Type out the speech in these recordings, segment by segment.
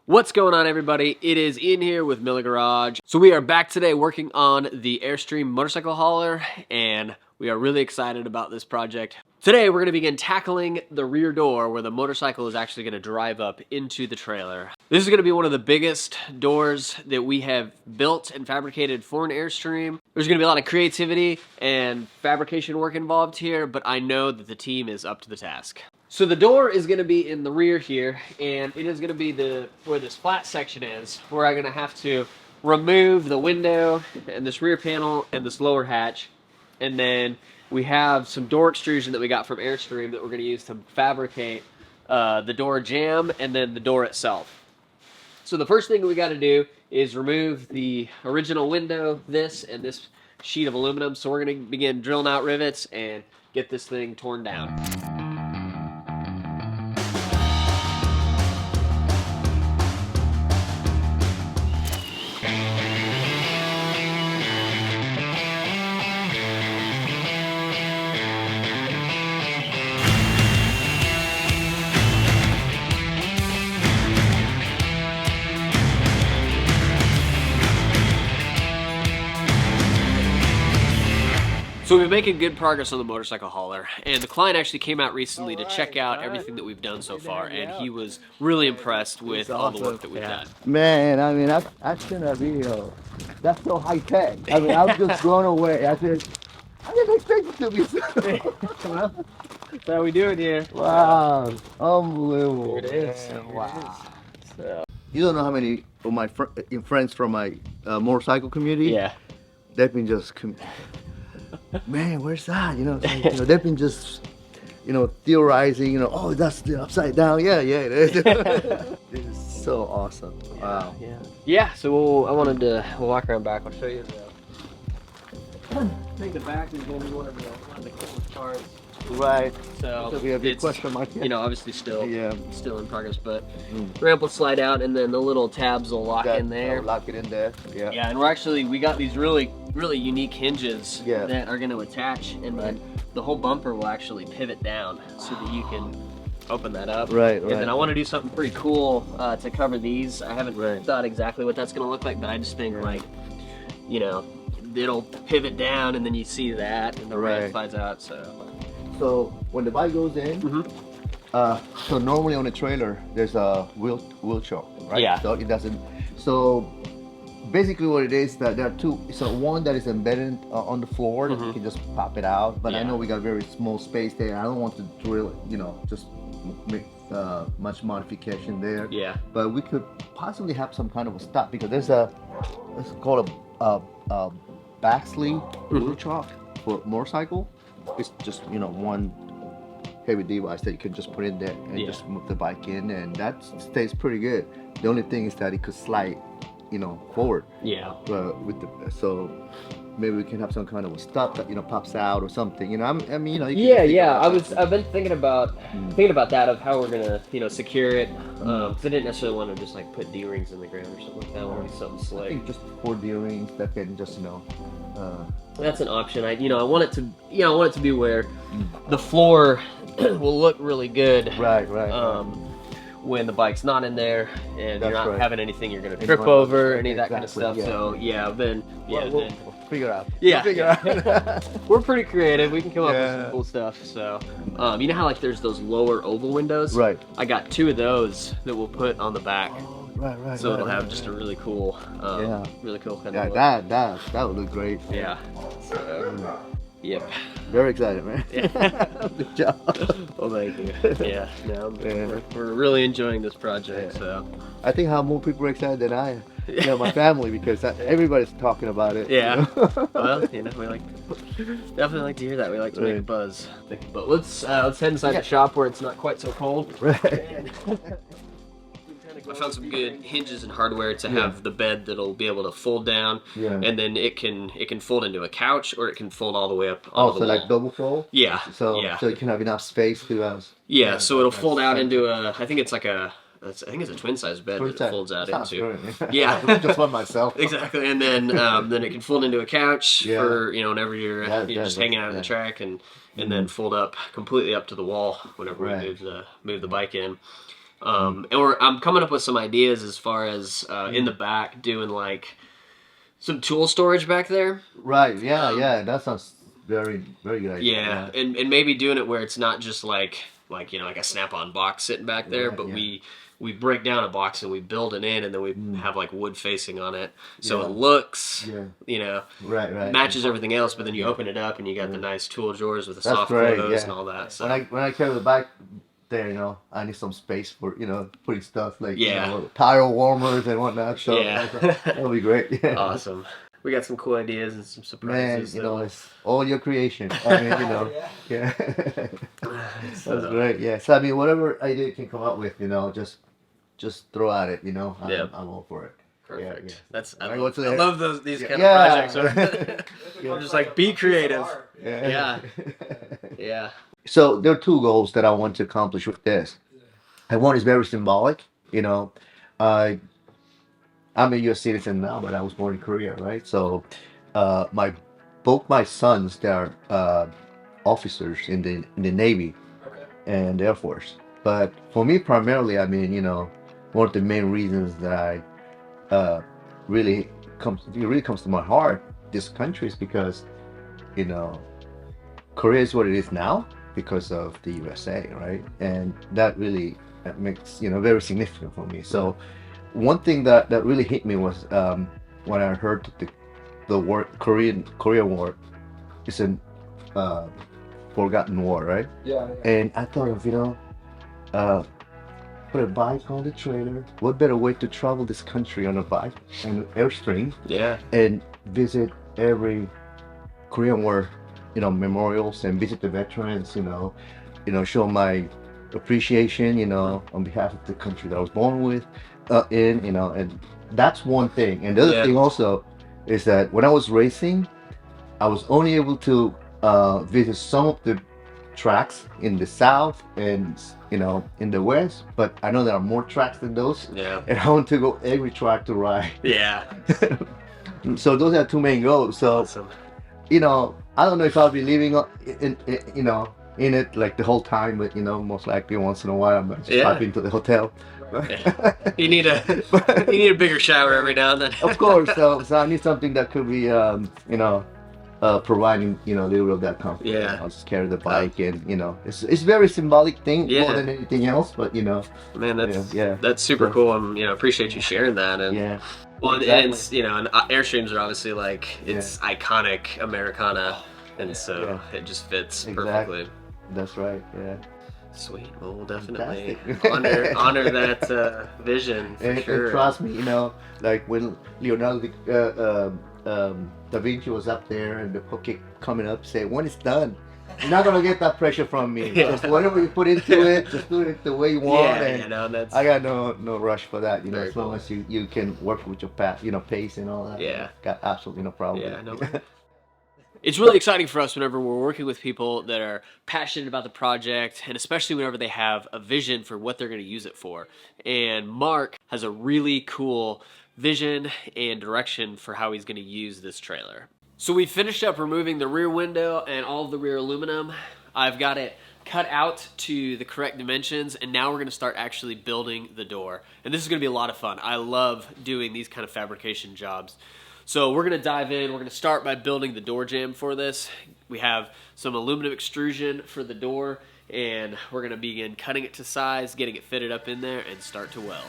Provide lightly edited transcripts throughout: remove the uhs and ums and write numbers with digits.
What's going on, everybody? It is Ian here with Miller Garage. So we are back today working on the Airstream motorcycle hauler, and we are really excited about this project. Today we're going to begin tackling the rear door where the motorcycle is actually going to drive up into the trailer. This is going to be one of the biggest doors that we have built and fabricated for an Airstream. There's going to be a lot of creativity and fabrication work involved here, but I know that the team is up to the task. So the door is going to be in the rear here, and it is going to be where this flat section is, where I'm going to have to remove the window and this rear panel and this lower hatch. And then we have some door extrusion that we got from Airstream that we're going to use to fabricate the door jamb and then the door itself. So the first thing we got to do is remove the original window, this, and this sheet of aluminum. So we're going to begin drilling out rivets and get this thing torn down. So we've been making good progress on the motorcycle hauler, and the client actually came out recently to check out everything that we've done so far, and he was really impressed with all the work that we've done. Man, I mean, I've seen that video. That's so high tech. I mean, I was just blown away. I didn't expect it to be so. That's how we do it here. Wow, unbelievable. Here it is. Man, wow. So, you don't know how many of my friends from my motorcycle community. Yeah. They've been just, man, where's that? You know, like, they've been just, theorizing. Oh, that's the upside down. Yeah, it is. This is so awesome. Wow. Yeah. So we'll walk around back. I'll show you I think the back is going to be one of the coolest parts. Right. So we have a question mark. Obviously still in progress, but ramp will slide out, and then the little tabs will lock in there. Lock it in there. Yeah. Yeah, and we got these really unique hinges that are going to attach, and then the whole bumper will actually pivot down so that you can open that up. Right. And then I want to do something pretty cool to cover these. I haven't thought exactly what that's going to look like, but I just think it'll pivot down, and then you see that, and the ramp slides out. So when the bike goes in, so normally on a trailer there's a wheel choke, right? Yeah. So it doesn't. So basically, what it is that there are two. So one that is embedded on the floor that you can just pop it out. But I know we got very small space there. I don't want to drill it. Just make much modification there. Yeah. But we could possibly have some kind of a stop because it's called a back sleeve wheel choke for motorcycle. It's just one heavy device that you can just put in there and just move the bike in, and that stays pretty good. The only thing is that it could slide, forward. Yeah. So maybe we can have some kind of a stop that pops out or something. I've been thinking about that of how we're gonna secure it. Because I didn't necessarily want to just put D-rings in the ground or something like that. I want to be something slick. I think just 4 D-rings that can just that's an option. I want it to be where the floor will look really good. Right. When the bike's not in there and you're not having anything you're gonna trip over, any of that kind of stuff. So we'll figure it out. Yeah. We'll figure it out. We're pretty creative. We can come up with some cool stuff. So, you know how there's those lower oval windows? Right. I got 2 of those that we'll put on the back. Right. So it'll have just a really cool, really cool kind of look. That would look great. Yeah. So, yep. Very excited, man. Good job. Well, thank you. Yeah. No, we're really enjoying this project. So I think how more people are excited than I am. My family, because everybody's talking about it. Yeah. Well, we definitely like to hear that. We like to make a buzz. But let's head inside the shop where it's not quite so cold. Right. I found some good hinges and hardware to have the bed that'll be able to fold down, and then it can fold into a couch, or it can fold all the way up onto the wall. Like double fold? Yeah. So you can have enough space to so it'll fold out into I think it's a twin size bed that it folds out into. Yeah. Just one myself. Exactly. And then it can fold into a couch for whenever you're just hanging out on the track, and then fold up completely up to the wall whenever we move the bike in. Or I'm coming up with some ideas as far as in the back doing like some tool storage back there. Right. Yeah. Yeah. That sounds very good idea. Yeah, and maybe doing it where it's not just like like a Snap-on box sitting back there, Right, but yeah. we break down a box and we build it in, and then we have like wood facing on it, so Yeah. it looks Yeah. Right. Right. matches everything else. But then you open it up and you got the nice tool drawers with the That's soft great. close Yeah. and all that. So When I carry the bike there, I need some space for putting stuff like Yeah. tire warmers and whatnot. So Yeah. that'll be great. Yeah. awesome. We got some cool ideas and some Man, surprises. it's all your creation. I mean, yeah. That's great. Yeah. So I mean, whatever idea you can come up with, just throw at it. I'm all for it. Perfect. Yeah. That's When I go to the- I love these kind Yeah. of projects. I'm just like be creative. Yeah. Yeah. So there are two goals that I want to accomplish with this. And one is very symbolic. I I'm a U.S. citizen now, but I was born in Korea, right? So, my both my sons, they are officers in the Navy and Air Force. But for me, primarily, I mean, one of the main reasons that I really comes to my heart, this country, is because you know Korea is what it is now because of the USA, right? And that makes very significant for me. So one thing that really hit me was when I heard the word Korean War is an uh, forgotten war, right? Yeah, yeah. And I thought of uh, put a bike on the trailer. What better way to travel this country on a bike and Airstream Yeah. and visit every Korean War, memorials and visit the veterans, show my appreciation, on behalf of the country that I was born and that's one thing. And the other Yeah. thing also is that when I was racing, I was only able to visit some of the tracks in the south and in the west, but I know there are more tracks than those, Yeah. and I want to go every track to ride. Yeah. So those are two main goals. So Awesome. I don't know if I'll be living in it like the whole time, but most likely once in a while I'm just Yeah. pop into the hotel. You need a bigger shower every now and then. Of course, so I need something that could be providing a little bit of that comfort. Yeah. I'll just carry the bike, and it's very symbolic thing Yeah. more than anything else. But Man, that's Yeah. that's super So- cool. And appreciate you sharing that. And yeah, well, and Exactly. it's and Airstreams are obviously like it's iconic Americana, and so it just fits Exactly. perfectly. that's right. Yeah. Sweet. Well, we'll definitely Fantastic. honor that vision for And sure. trust me, like when Leonardo da Vinci was up there and the pocket coming up, say, when it's done, you're not gonna get that pressure from me. Yeah. Just whatever you put into it, just do it the way you want. Yeah, And that's I got no rush for that. Very As long cool. as you can work with your pace and all that. Yeah. Got absolutely no problem. Yeah, with no. it. It's really exciting for us whenever we're working with people that are passionate about the project, and especially whenever they have a vision for what they're going to use it for. And Mark has a really cool vision and direction for how he's going to use this trailer. So we finished up removing the rear window and all of the rear aluminum. I've got it cut out to the correct dimensions, and now we're going to start actually building the door. And this is going to be a lot of fun. I love doing these kind of fabrication jobs. So we're going to dive in. We're going to start by building the door jamb for this. We have some aluminum extrusion for the door, and we're going to begin cutting it to size, getting it fitted up in there, and start to weld.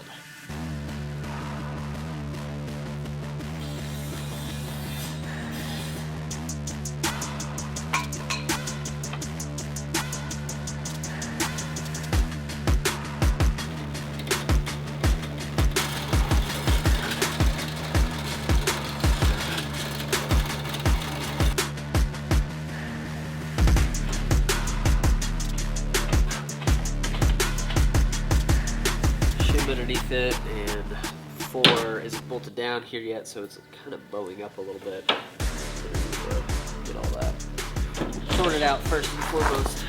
Shim underneath it, and 4 isn't bolted down here yet, so it's kind of bowing up a little bit. So get all that sorted out first and foremost.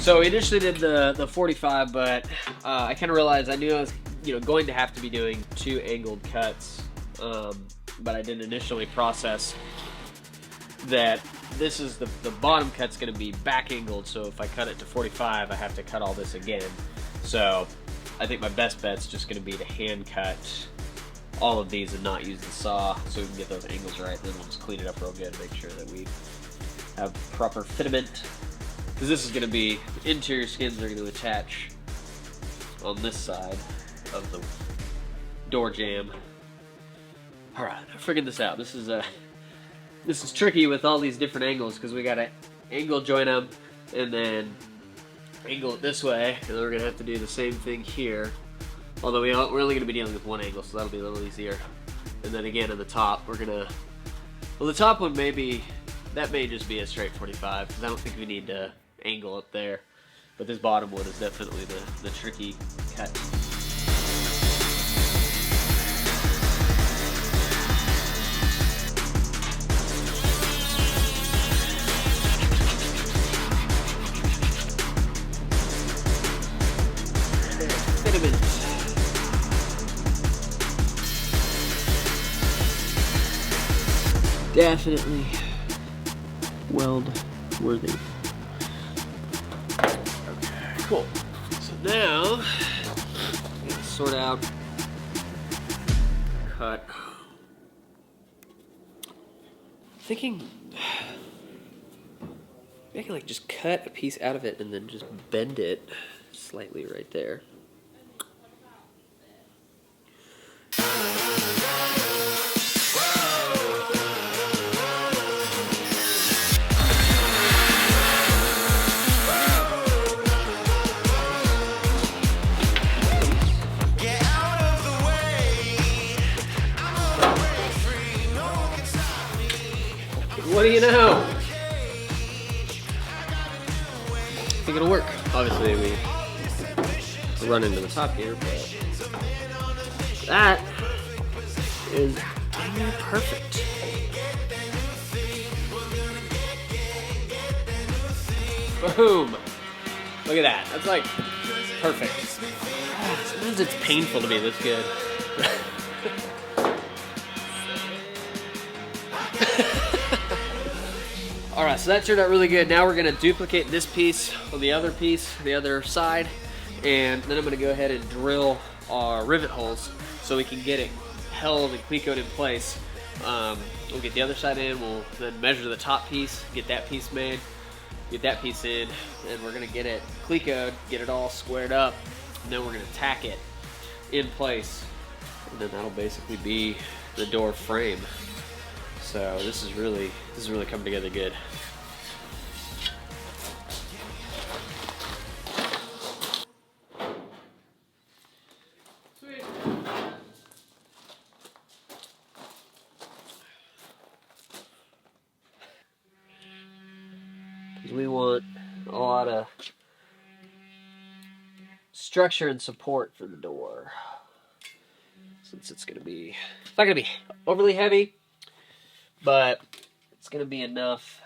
So we initially did the 45, but I kind of realized I knew I was going to have to be doing 2 angled cuts, but I didn't initially process that this is the bottom cut's going to be back angled, so if I cut it to 45 I have to cut all this again. So I think my best bet's just going to be to hand cut all of these and not use the saw, so we can get those angles right, and then we'll just clean it up real good and make sure that we have proper fitment, because this is going to be, the interior skins are going to attach on this side of the door jamb. Alright, I figured this out. This is tricky with all these different angles, because we got to angle join them and then angle it this way, and then we're going to have to do the same thing here. Although we're only going to be dealing with one angle, so that'll be a little easier. And then again on the top, we're going to... Well, the top one that may just be a straight 45, because I don't think we need to angle up there. But this bottom one is definitely the tricky cut. Definitely weld worthy. Okay, cool. So now, I'm gonna sort out, cut. Thinking, I can like just cut a piece out of it and then just bend it slightly right there. What do you know? I think it'll work. Obviously, we run into the top here, but that is perfect. Boom! Look at that. That's like perfect. Sometimes it's painful to be this good. Alright, so that turned out really good. Now we're going to duplicate this piece on the other side, and then I'm going to go ahead and drill our rivet holes so we can get it held and clecoed in place. We'll get the other side in, we'll then measure the top piece, get that piece made, get that piece in, and we're going to get it clecoed, get it all squared up, and then we're going to tack it in place, and then that'll basically be the door frame. So this is really coming together good. Sweet. Because we want a lot of structure and support for the door. Since it's not gonna be overly heavy, but it's gonna be enough.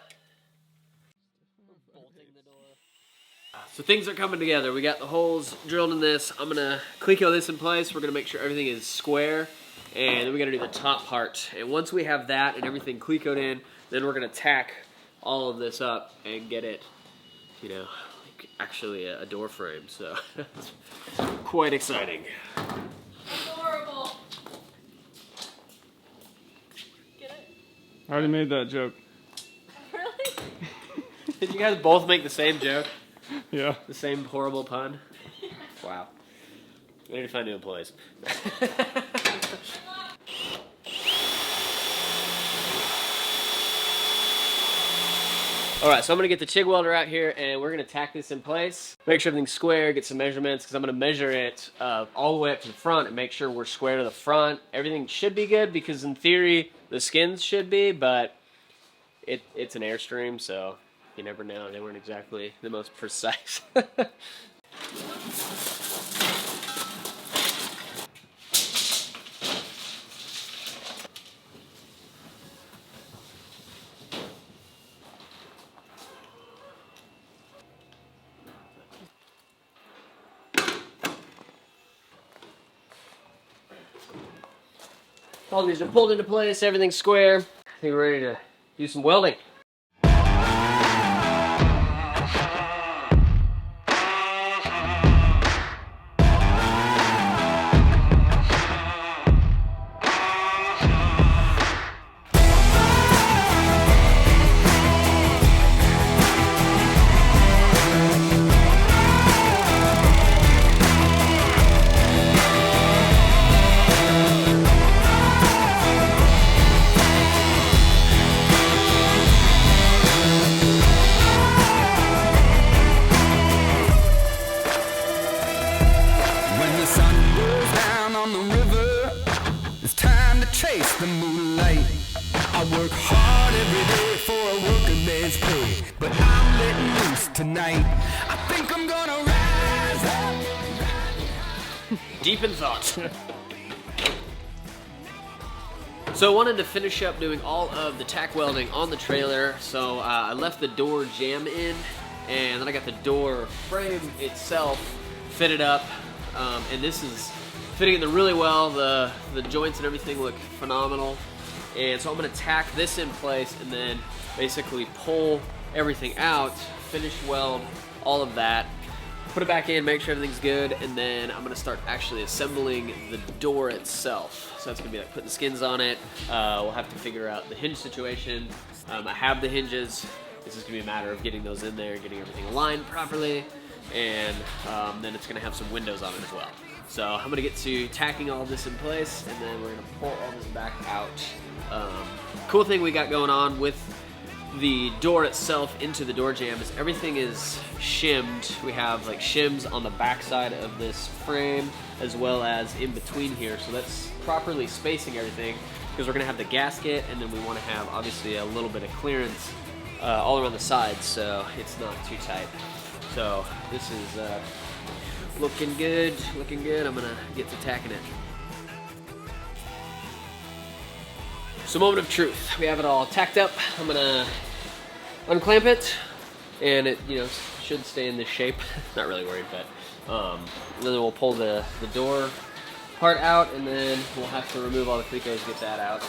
So things are coming together. We got the holes drilled in this. I'm gonna cleco this in place. We're gonna make sure everything is square, and then we gotta do the top part. And once we have that and everything clecoed in, then we're gonna tack all of this up and get it, like actually a door frame. So it's quite exciting. Adorable. Get it? I already made that joke. Really? Did you guys both make the same joke? Yeah. The same horrible pun? Wow. We need to find new employees. Alright, so I'm going to get the TIG welder out here and we're going to tack this in place. Make sure everything's square, get some measurements, because I'm going to measure it all the way up to the front and make sure we're square to the front. Everything should be good because in theory the skins should be, but it's an Airstream, so you never know. They weren't exactly the most precise. All these are pulled into place, everything's square. I think we're ready to do some welding. Chase the moonlight. I work hard every day for a working man's pay, but I'm letting loose tonight. I think I'm gonna rise up. Deep in thought. So I wanted to finish up doing all of the tack welding on the trailer, so I left the door jamb in, and then I got the door frame itself fitted up, and this is fitting in there really well. The joints and everything look phenomenal, and so I'm going to tack this in place and then basically pull everything out, finish weld all of that, put it back in, make sure everything's good, and then I'm going to start actually assembling the door itself. So that's going to be like putting the skins on it. We'll have to figure out the hinge situation. I have the hinges. This is going to be a matter of getting those in there, getting everything aligned properly, and then it's going to have some windows on it as well. So I'm going to get to tacking all this in place, and then we're going to pull all this back out. Cool thing we got going on with the door itself into the door jamb is everything is shimmed. We have like shims on the back side of this frame as well as in between here, so that's properly spacing everything, because we're going to have the gasket, and then we want to have obviously a little bit of clearance all around the sides so it's not too tight. So this is looking good, looking good. I'm gonna get to tacking it. So moment of truth. We have it all tacked up. I'm gonna unclamp it, and it, you know, should stay in this shape. Not really worried, but then we'll pull the door part out, and then we'll have to remove all the clicos, get that out.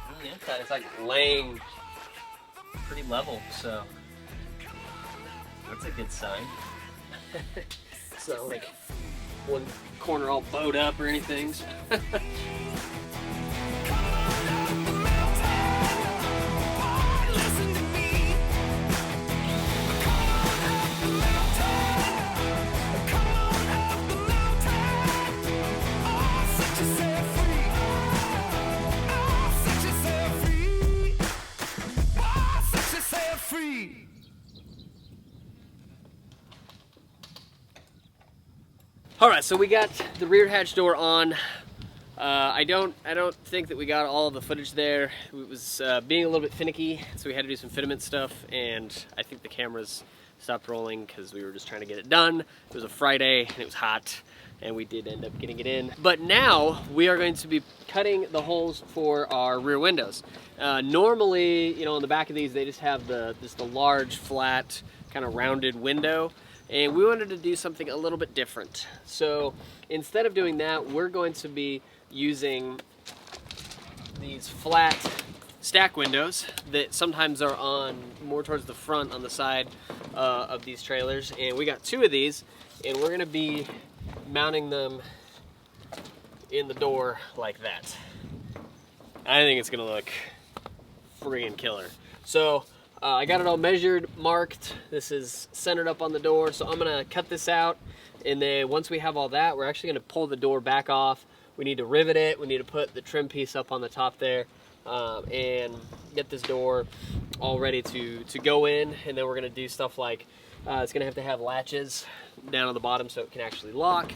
On the inside, it's like laying pretty level, so that's a good sign. It's not like one corner all bowed up or anything. So. All right, so we got the rear hatch door on. I don't think that we got all of the footage there. It was being a little bit finicky, so we had to do some fitment stuff, and I think the cameras stopped rolling because we were just trying to get it done. It was a Friday and it was hot, and we did end up getting it in. But now we are going to be cutting the holes for our rear windows. Normally, you know, on the back of these, they just have the large, flat, kind of rounded window. And we wanted to do something a little bit different. So instead of doing that, we're going to be using these flat stack windows that sometimes are on more towards the front on the side of these trailers. And we got 2 of these, and we're gonna be mounting them in the door like that. I think it's gonna look friggin' killer. So I got it all measured, marked. This is centered up on the door, so I'm gonna cut this out, and then once we have all that, we're actually gonna pull the door back off. We need to rivet it, we need to put the trim piece up on the top there, and get this door all ready to go in, and then we're gonna do stuff like, it's gonna have to have latches down on the bottom so it can actually lock,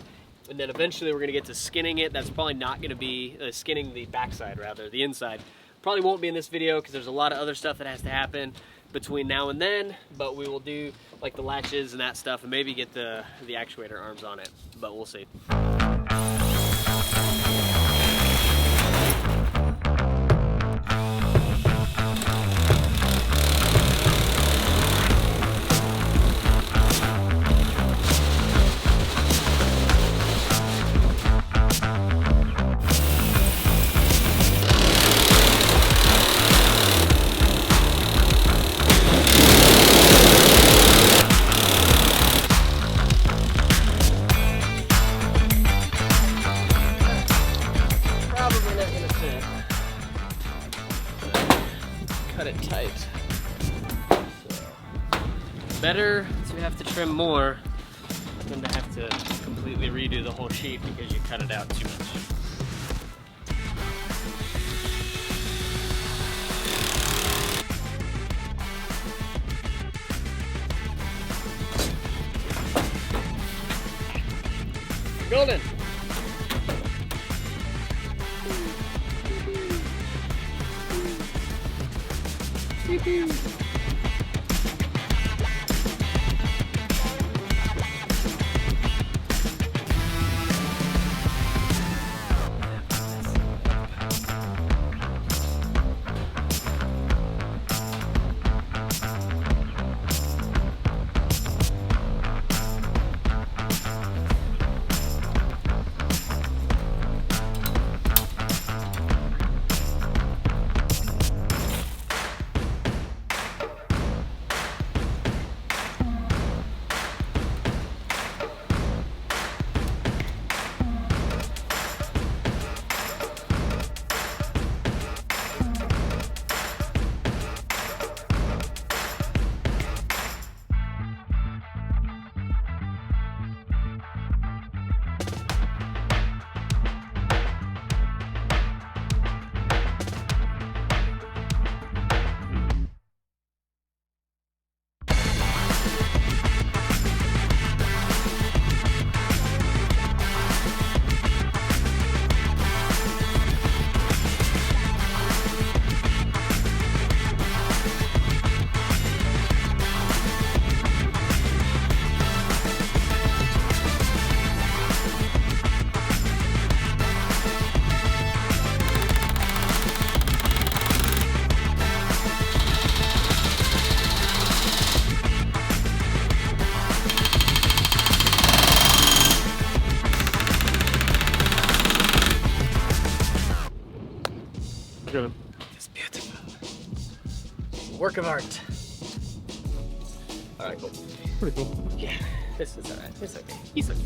and then eventually we're gonna get to skinning it. That's probably not gonna be, skinning the backside rather, the inside. Probably won't be in this video because there's a lot of other stuff that has to happen between now and then, but we will do like the latches and that stuff, and maybe get the actuator arms on it, but we'll see. were to have to trim more, I'm gonna have to completely redo the whole sheet because you cut it out too much. Golden. Good. It's beautiful. Work of art. Alright, cool. Pretty cool. Yeah, this is alright. It's okay. He's okay.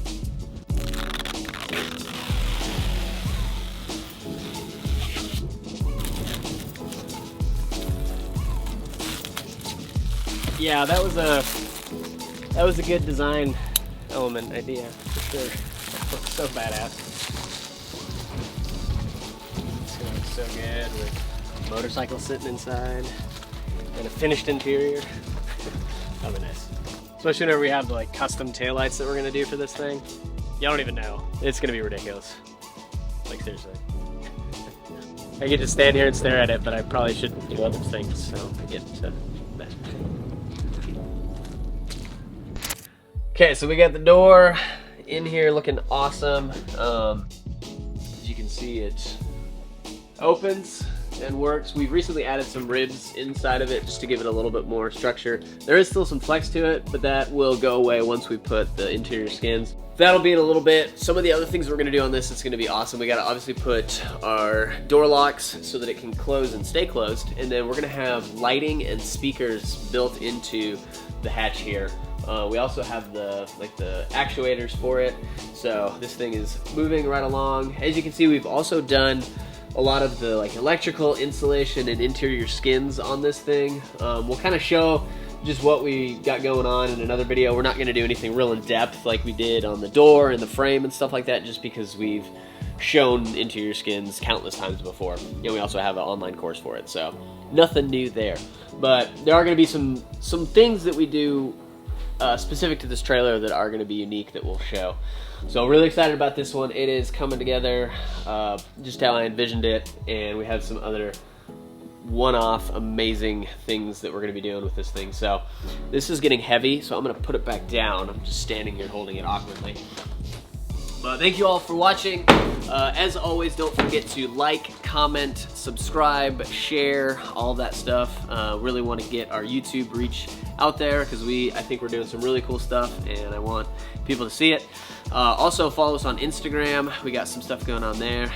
Yeah, that was a good design element idea for sure. That looks so badass. It's gonna look so good with a motorcycle sitting inside and a finished interior. That'll be nice. Especially whenever we have the like custom taillights that we're gonna do for this thing. Y'all don't even know. It's gonna be ridiculous. Like seriously. I get to stand here and stare at it, but I probably should do other things, so I get to that. Okay, so we got the door in here looking awesome. As you can see, it opens and works. We've recently added some ribs inside of it just to give it a little bit more structure. There is still some flex to it, but that will go away once we put the interior skins. That'll be in a little bit. Some of the other things we're gonna do on this, it's gonna be awesome. We gotta obviously put our door locks so that it can close and stay closed, and then we're gonna have lighting and speakers built into the hatch here. We also have the actuators for it, so this thing is moving right along. As you can see, we've also done a lot of the like electrical insulation and interior skins on this thing. We'll kind of show just what we got going on in another video. We're not going to do anything real in depth like we did on the door and the frame and stuff like that, just because we've shown interior skins countless times before. And we also have an online course for it, so nothing new there. But there are going to be some things that we do specific to this trailer that are going to be unique that we'll show. So really excited about this one. It is coming together just how I envisioned it, and we have some other one-off amazing things that we're going to be doing with this thing. So this is getting heavy, so I'm going to put it back down. I'm just standing here holding it awkwardly. But thank you all for watching. As always, don't forget to like, comment, subscribe, share, all that stuff. Really want to get our YouTube reach out there because I think we're doing some really cool stuff and I want people to see it. Also follow us on Instagram. We got some stuff going on there.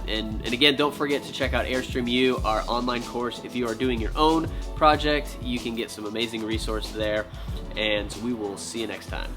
And again, don't forget to check out Airstream U, our online course. If you are doing your own project, you can get some amazing resources there. And we will see you next time.